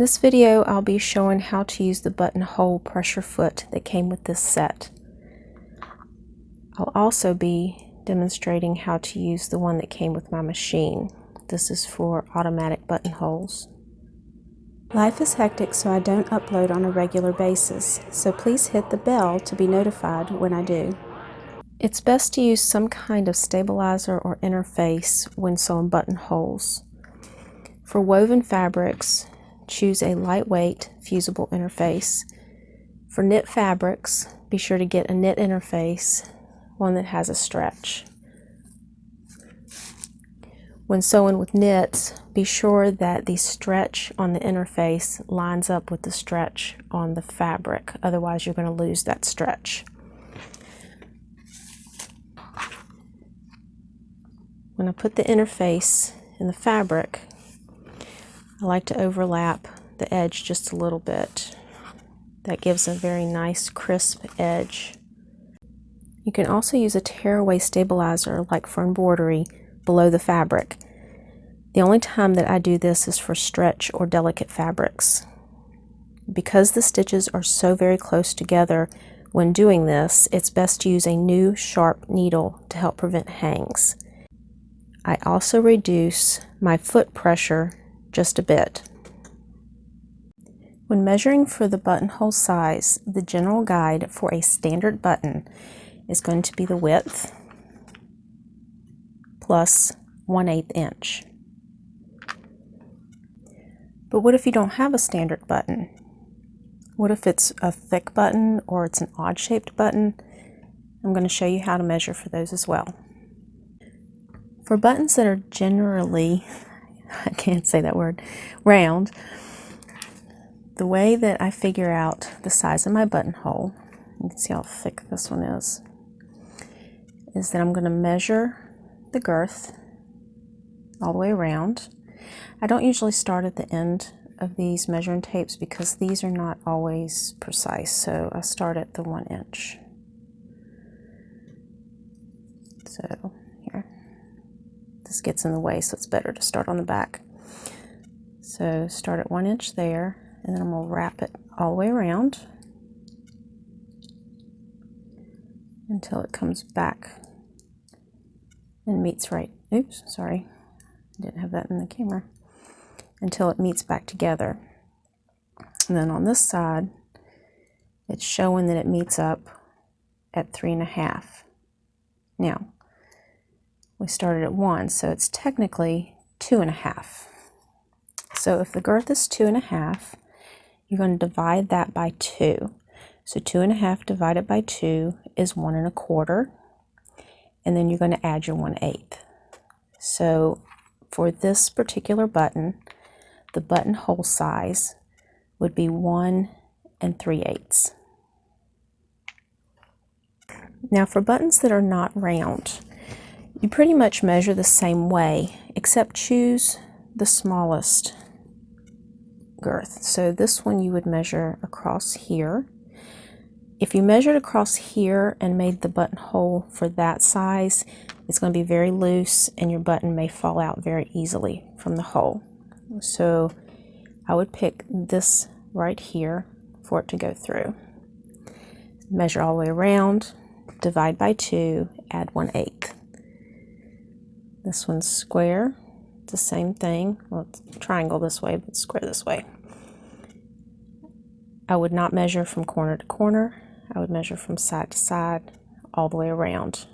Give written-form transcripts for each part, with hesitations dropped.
In this video, I'll be showing how to use the buttonhole pressure foot that came with this set. I'll also be demonstrating how to use the one that came with my machine. This is for automatic buttonholes. Life is hectic, so I don't upload on a regular basis, so please hit the bell to be notified when I do. It's best to use some kind of stabilizer or interface when sewing buttonholes. For woven fabrics, choose a lightweight, fusible interface. For knit fabrics, be sure to get a knit interface, one that has a stretch. When sewing with knits, be sure that the stretch on the interface lines up with the stretch on the fabric, otherwise you're going to lose that stretch. When I put the interface in the fabric, I like to overlap the edge just a little bit. That gives a very nice crisp edge. You can also use a tearaway stabilizer like for embroidery below the fabric. The only time that I do this is for stretch or delicate fabrics. Because the stitches are so very close together when doing this, it's best to use a new sharp needle to help prevent hangs. I also reduce my foot pressure just a bit. When measuring for the buttonhole size, the general guide for a standard button is going to be the width plus 1/8 inch. But what if you don't have a standard button? What if it's a thick button or it's an odd-shaped button? I'm going to show you how to measure for those as well. For buttons that are generally, I can't say that word, round, the way that I figure out the size of my buttonhole, you can see how thick this one is that I'm going to measure the girth all the way around. I don't usually start at the end of these measuring tapes because these are not always precise, so I start at the 1 inch. So here, this gets in the way, so it's better to start on the back. So start at 1 inch there, and then I'm going to wrap it all the way around until it comes back and meets right. Oops, sorry, I didn't have that in the camera. Until it meets back together. And then on this side, it's showing that it meets up at 3.5. Now, we started at 1, so it's technically 2.5. So if the girth is 2.5, you're going to divide that by 2. So 2.5 divided by 2 is 1 1/4, and then you're going to add your 1/8. So for this particular button, the buttonhole size would be 1 3/8. Now for buttons that are not round, you pretty much measure the same way, except choose the smallest girth. So this one you would measure across here. If you measured across here and made the buttonhole for that size, it's going to be very loose and your button may fall out very easily from the hole. So I would pick this right here for it to go through. Measure all the way around, divide by 2, add 1/8. This one's square, it's the same thing. Well, it's triangle this way, but square this way. I would not measure from corner to corner. I would measure from side to side, all the way around.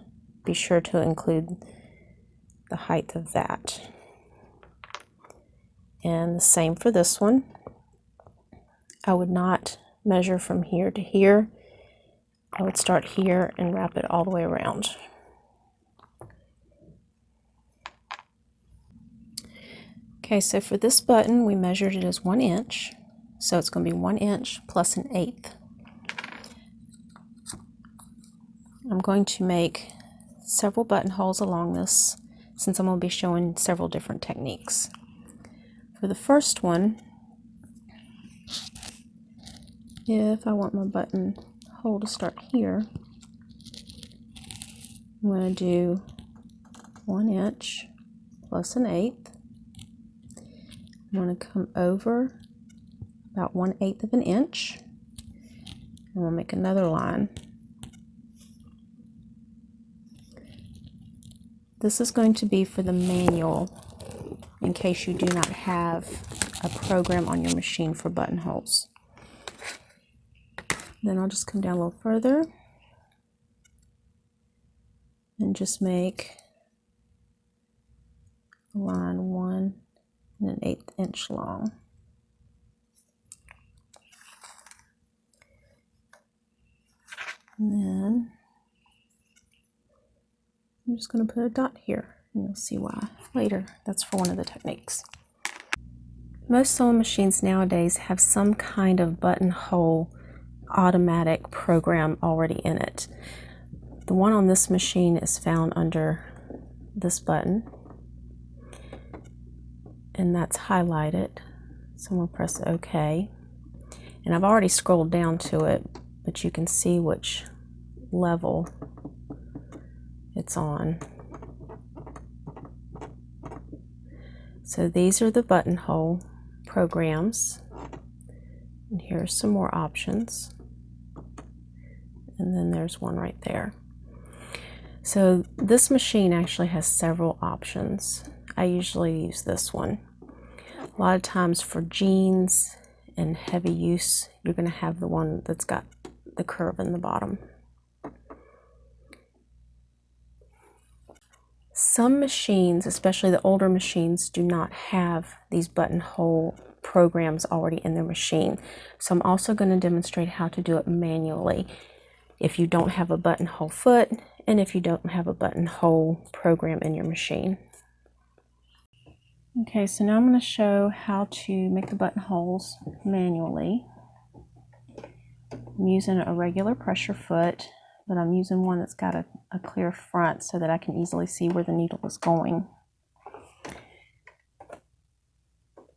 Be sure to include the height of that. And the same for this one. I would not measure from here to here. I would start here and wrap it all the way around. Okay, so for this button, we measured it as 1 inch. So it's going to be 1 inch plus 1/8. I'm going to make several buttonholes along this since I'm going to be showing several different techniques. For the first one, if I want my buttonhole to start here, I'm going to do 1 inch plus 1/8. I'm going to come over about 1/8 of an inch, and we'll make another line. This is going to be for the manual in case you do not have a program on your machine for buttonholes. Then I'll just come down a little further and just make a line 1 1/8 inch long. And then I'm just going to put a dot here, and you'll see why later. That's for one of the techniques. Most sewing machines nowadays have some kind of buttonhole automatic program already in it. The one on this machine is found under this button, and that's highlighted. So I'm going to press OK. And I've already scrolled down to it, but you can see which level it's on. So these are the buttonhole programs, and here's some more options, and then there's one right there. So this machine actually has several options. I usually use this one. A lot of times for jeans and heavy use, you're going to have the one that's got the curve in the bottom. Some machines, especially the older machines, do not have these buttonhole programs already in their machine. So I'm also going to demonstrate how to do it manually if you don't have a buttonhole foot and if you don't have a buttonhole program in your machine. Okay, so now I'm going to show how to make the buttonholes manually. I'm using a regular pressure foot, but I'm using one that's got a clear front so that I can easily see where the needle is going.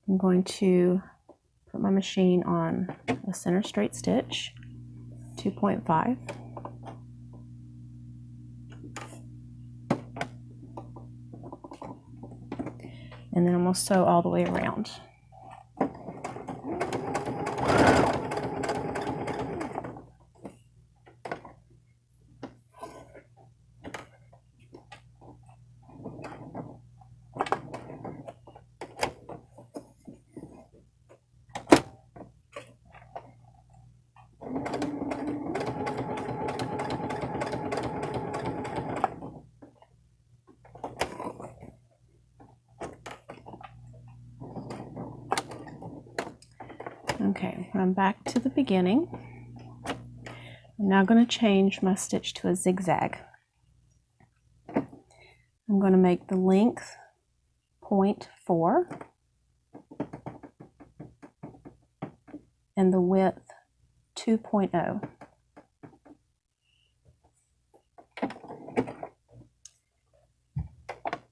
I'm going to put my machine on a center straight stitch, 2.5. And then I'm going to sew all the way around. Okay, I'm back to the beginning. I'm now going to change my stitch to a zigzag. I'm going to make the length 0.4 and the width 2.0.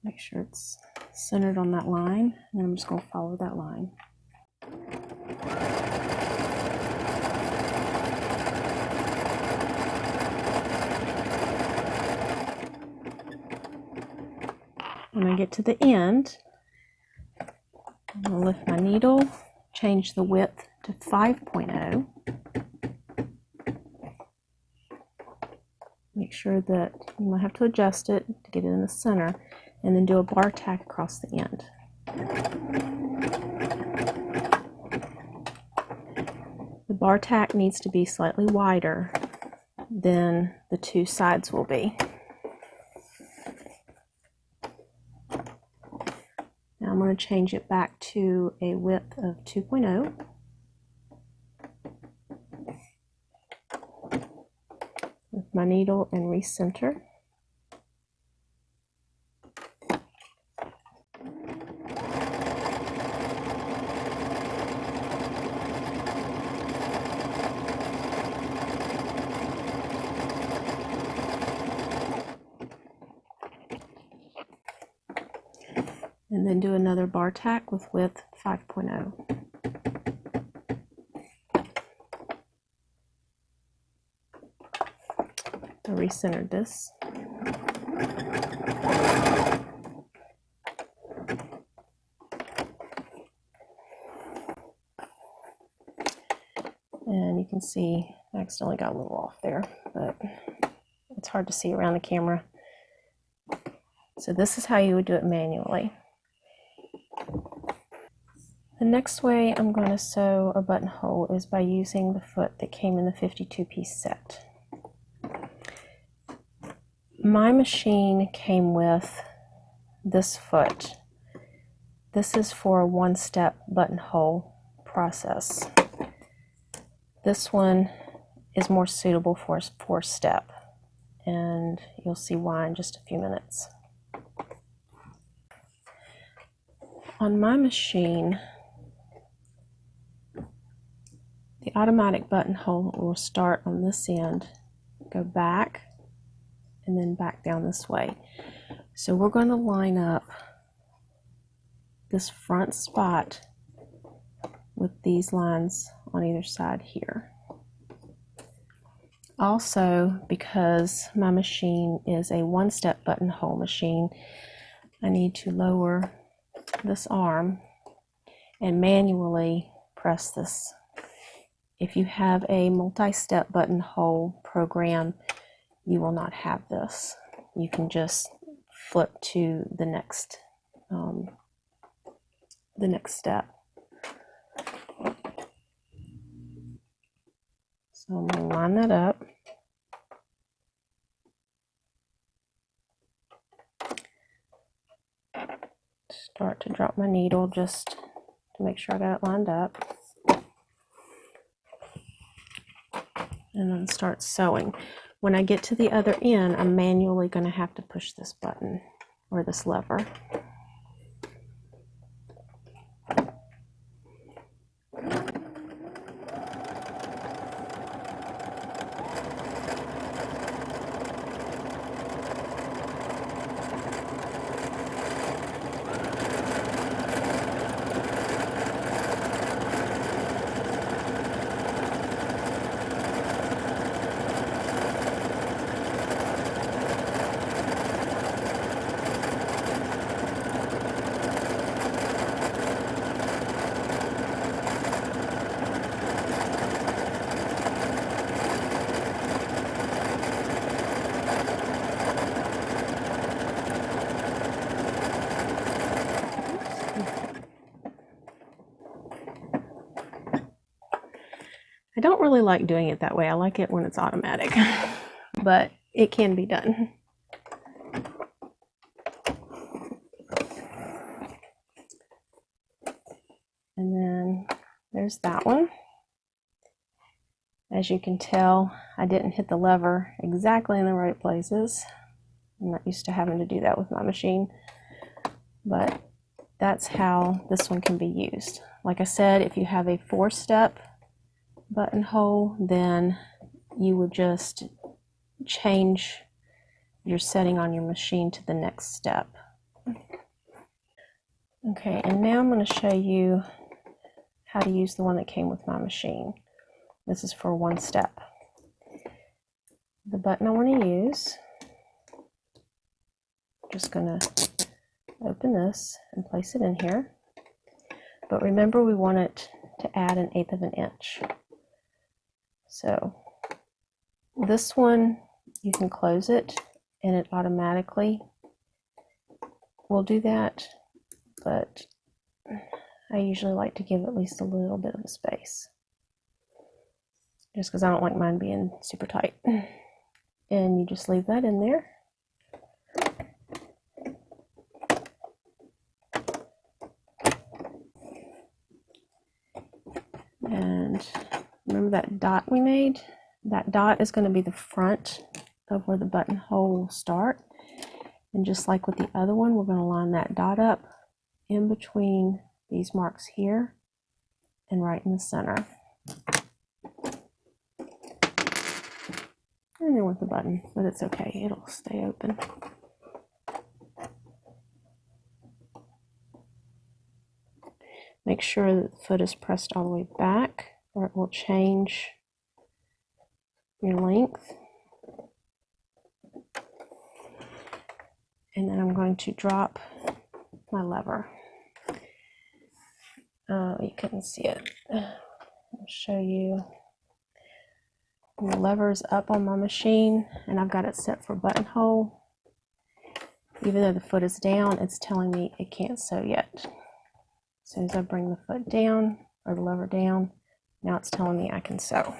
Make sure it's centered on that line, and then I'm just going to follow that line. When I get to the end, I'm going to lift my needle, change the width to 5.0. Make sure that you might have to adjust it to get it in the center, and then do a bar tack across the end. The bar tack needs to be slightly wider than the two sides will be. Now I'm going to change it back to a width of 2.0. With my needle and recenter. And then do another bar tack with width 5.0. I recentered this. And you can see I accidentally got a little off there, but it's hard to see around the camera. So this is how you would do it manually. The next way I'm going to sew a buttonhole is by using the foot that came in the 52-piece set. My machine came with this foot. This is for a one-step buttonhole process. This one is more suitable for a four-step, and you'll see why in just a few minutes. On my machine, the automatic buttonhole will start on this end, go back, and then back down this way. So we're going to line up this front spot with these lines on either side here. Also, because my machine is a one-step buttonhole machine, I need to lower this arm and manually press this. If you have a multi-step buttonhole program, you will not have this. You can just flip to the next step. So I'm going to line that up. Start to drop my needle just to make sure I got it lined up. And then start sewing. When I get to the other end, I'm manually going to have to push this button or this lever. I don't really like doing it that way. I like it when it's automatic, but it can be done. And then there's that one. As you can tell, I didn't hit the lever exactly in the right places. I'm not used to having to do that with my machine, but that's how this one can be used. Like I said, if you have a four-step buttonhole, then you would just change your setting on your machine to the next step. Okay, and now I'm going to show you how to use the one that came with my machine. This is for one step. The button I want to use, I'm just going to open this and place it in here. But remember, we want it to add 1/8 of an inch. So this one, you can close it and it automatically will do that, but I usually like to give at least a little bit of a space, just because I don't like mine being super tight. And you just leave that in there. And remember that dot we made? That dot is going to be the front of where the buttonhole will start. And just like with the other one, we're going to line that dot up in between these marks here and right in the center. And then with the button, but it's okay, it'll stay open. Make sure that the foot is pressed all the way back, or it will change your length. And then I'm going to drop my lever. You couldn't see it. I'll show you. And the lever's up on my machine, and I've got it set for buttonhole. Even though the foot is down, it's telling me it can't sew yet. As soon as I bring the foot down, or the lever down, now it's telling me I can sew.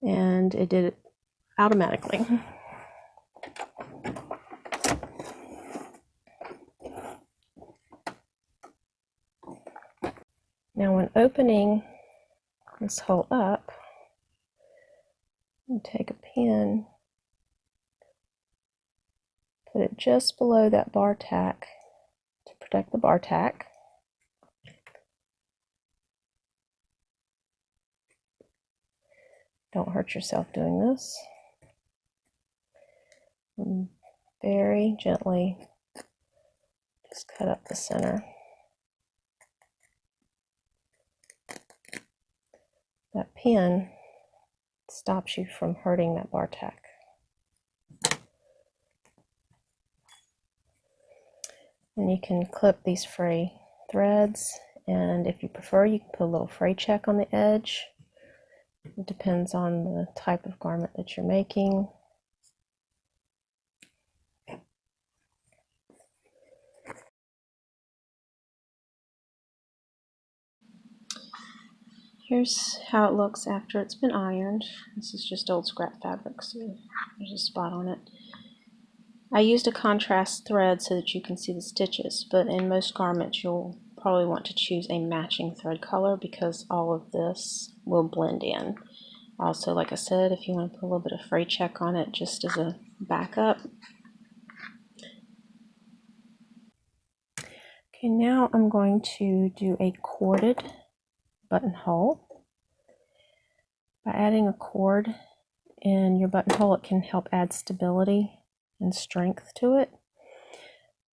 And it did it automatically. Now when opening this hole up, you take a pin, put it just below that bar tack to protect the bar tack. Don't hurt yourself doing this. And very gently just cut up the center. That pin stops you from hurting that bar tack. And you can clip these fray threads, and if you prefer, you can put a little fray check on the edge. It depends on the type of garment that you're making. Here's how it looks after it's been ironed. This is just old scrap fabric, so there's a spot on it. I used a contrast thread so that you can see the stitches, but in most garments you'll probably want to choose a matching thread color because all of this will blend in. Also, like I said, if you want to put a little bit of fray check on it just as a backup. Okay, now I'm going to do a corded buttonhole. By adding a cord in your buttonhole, it can help add stability and strength to it.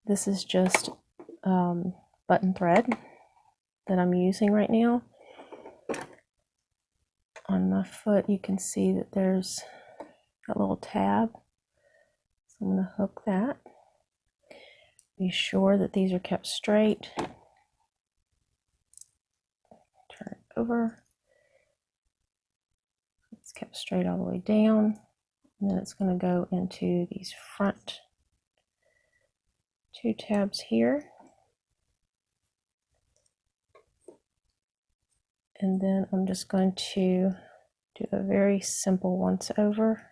This is just button thread that I'm using right now. On my foot you can see that there's a little tab, so I'm going to hook that. Be sure that these are kept straight. Turn it over. It's kept straight all the way down, and then it's going to go into these front two tabs here. And then I'm just going to do a very simple once over.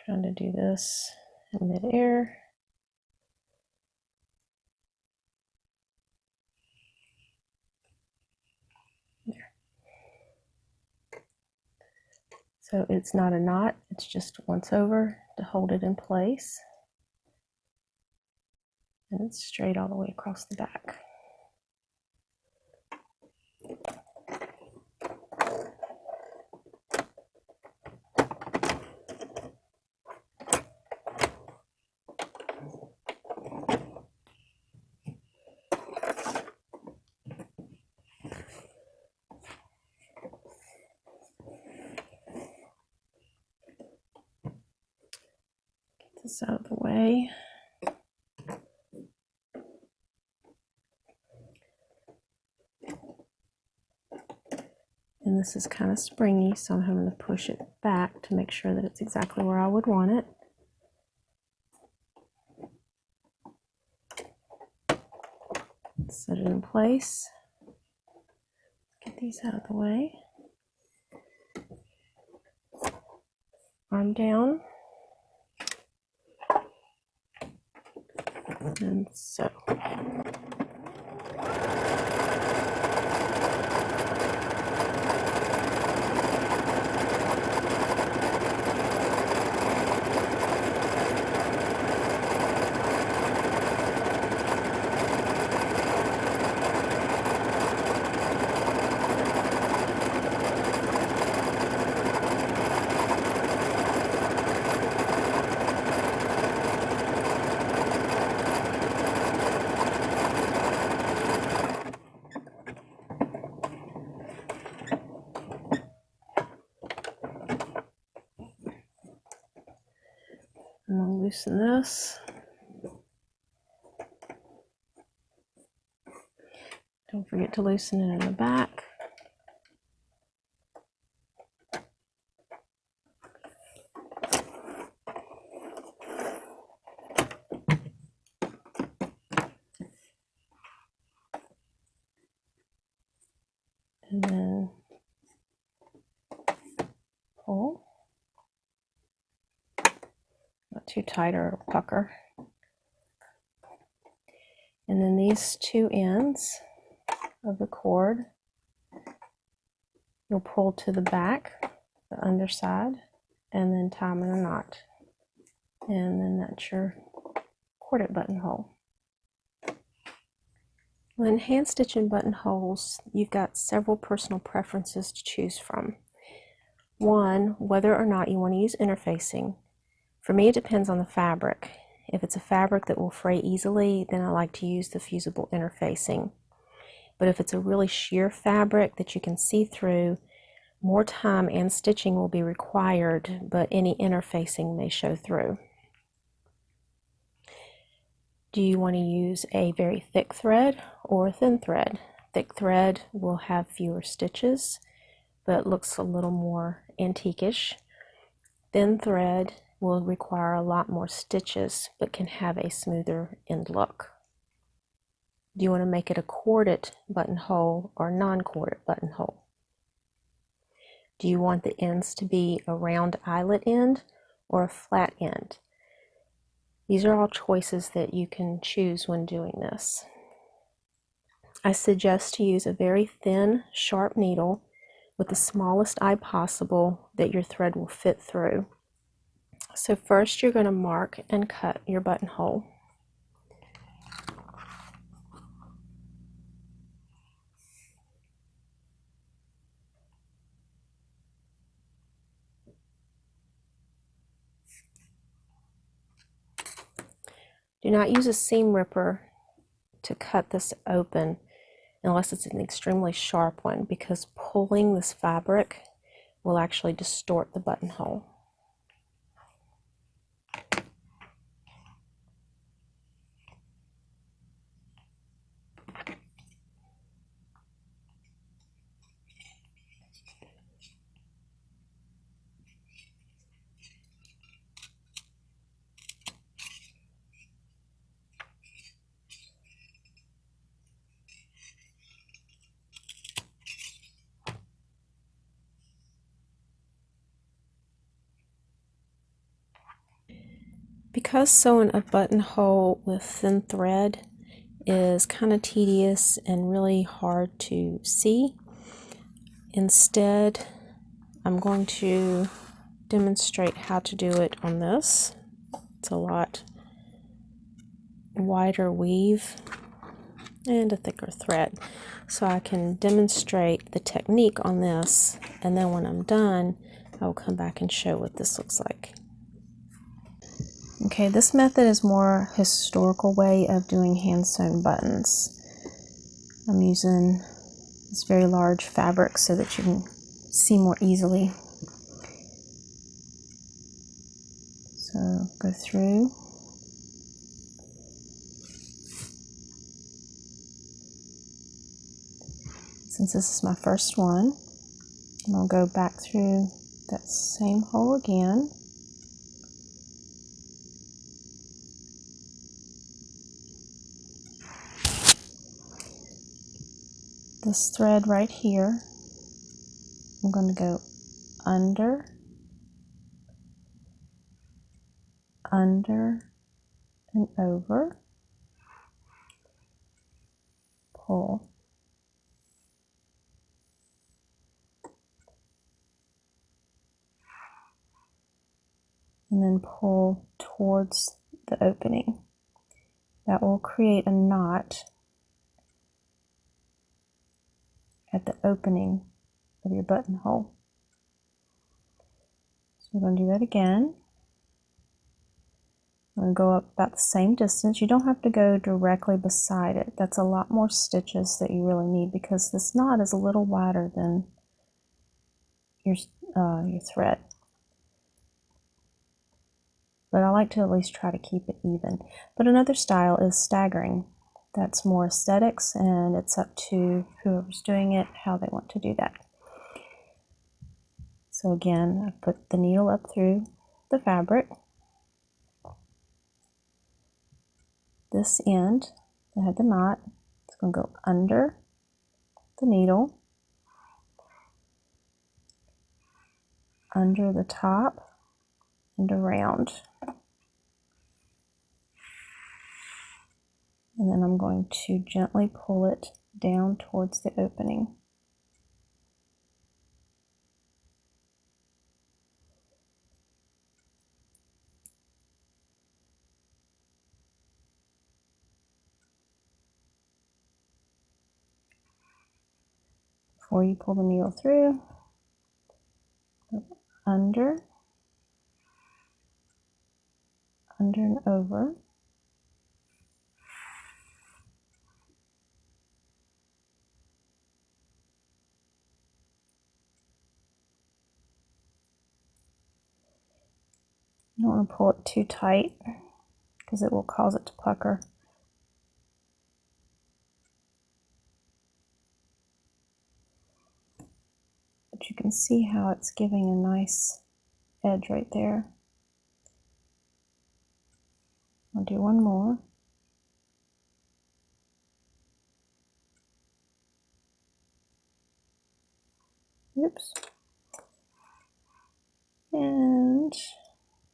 Trying to do this in midair. There. So it's not a knot, it's just once over to hold it in place. And it's straight all the way across the back. Get this out of the way. And this is kind of springy, so I'm having to push it back to make sure that it's exactly where I would want it. Set it in place. Get these out of the way. Arm down. And sew. loosen this. Don't forget to loosen it in the back. And then pull. Not too tight or it'll pucker. And then these two ends of the cord, you'll pull to the back, the underside, and then tie them in a knot. And then that's your corded buttonhole. When hand stitching buttonholes, you've got several personal preferences to choose from. One, whether or not you want to use interfacing. For me, it depends on the fabric. If it's a fabric that will fray easily, then I like to use the fusible interfacing. But if it's a really sheer fabric that you can see through, more time and stitching will be required, but any interfacing may show through. Do you want to use a very thick thread or a thin thread? Thick thread will have fewer stitches, but looks a little more antique-ish. Thin thread will require a lot more stitches, but can have a smoother end look. Do you want to make it a corded buttonhole or non-corded buttonhole? Do you want the ends to be a round eyelet end or a flat end? These are all choices that you can choose when doing this. I suggest to use a very thin, sharp needle with the smallest eye possible that your thread will fit through. So first you're going to mark and cut your buttonhole. Do not use a seam ripper to cut this open unless it's an extremely sharp one, because pulling this fabric will actually distort the buttonhole. Because sewing a buttonhole with thin thread is kind of tedious and really hard to see, instead I'm going to demonstrate how to do it on this. It's a lot wider weave and a thicker thread, so I can demonstrate the technique on this, and then when I'm done I will come back and show what this looks like. Okay, this method is more historical way of doing hand sewn buttons. I'm using this very large fabric so that you can see more easily. So go through. Since this is my first one, and I'll go back through that same hole again. This thread right here, I'm going to go under, under, and over, pull, and then pull towards the opening. That will create a knot at the opening of your buttonhole. So we're going to do that again. I'm going to go up about the same distance. You don't have to go directly beside it. That's a lot more stitches that you really need, because this knot is a little wider than your thread. but I like to at least try to keep it even. But another style is staggering. That's more aesthetics, and it's up to whoever's doing it how they want to do that. So again, I put the needle up through the fabric. This end that had the knot, it's going to go under the needle, under the top, and around. And then I'm going to gently pull it down towards the opening. Before you pull the needle through, under, under and over. You don't want to pull it too tight because it will cause it to pucker. But you can see how it's giving a nice edge right there. I'll do one more. Oops. And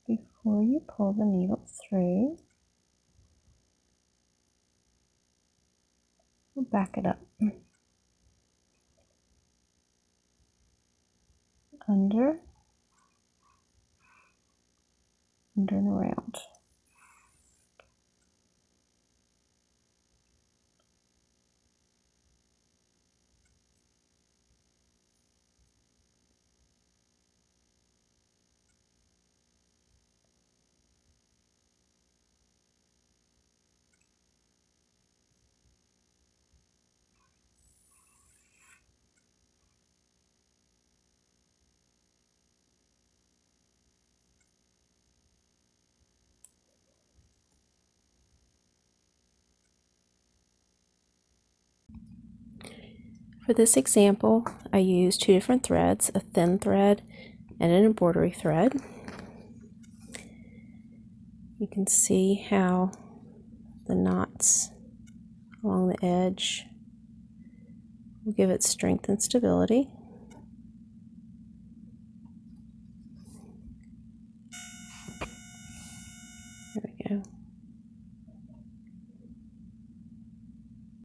before you pull the needle through, we'll back it up. Under, under and around. For this example, I used two different threads, a thin thread and an embroidery thread. You can see how the knots along the edge will give it strength and stability.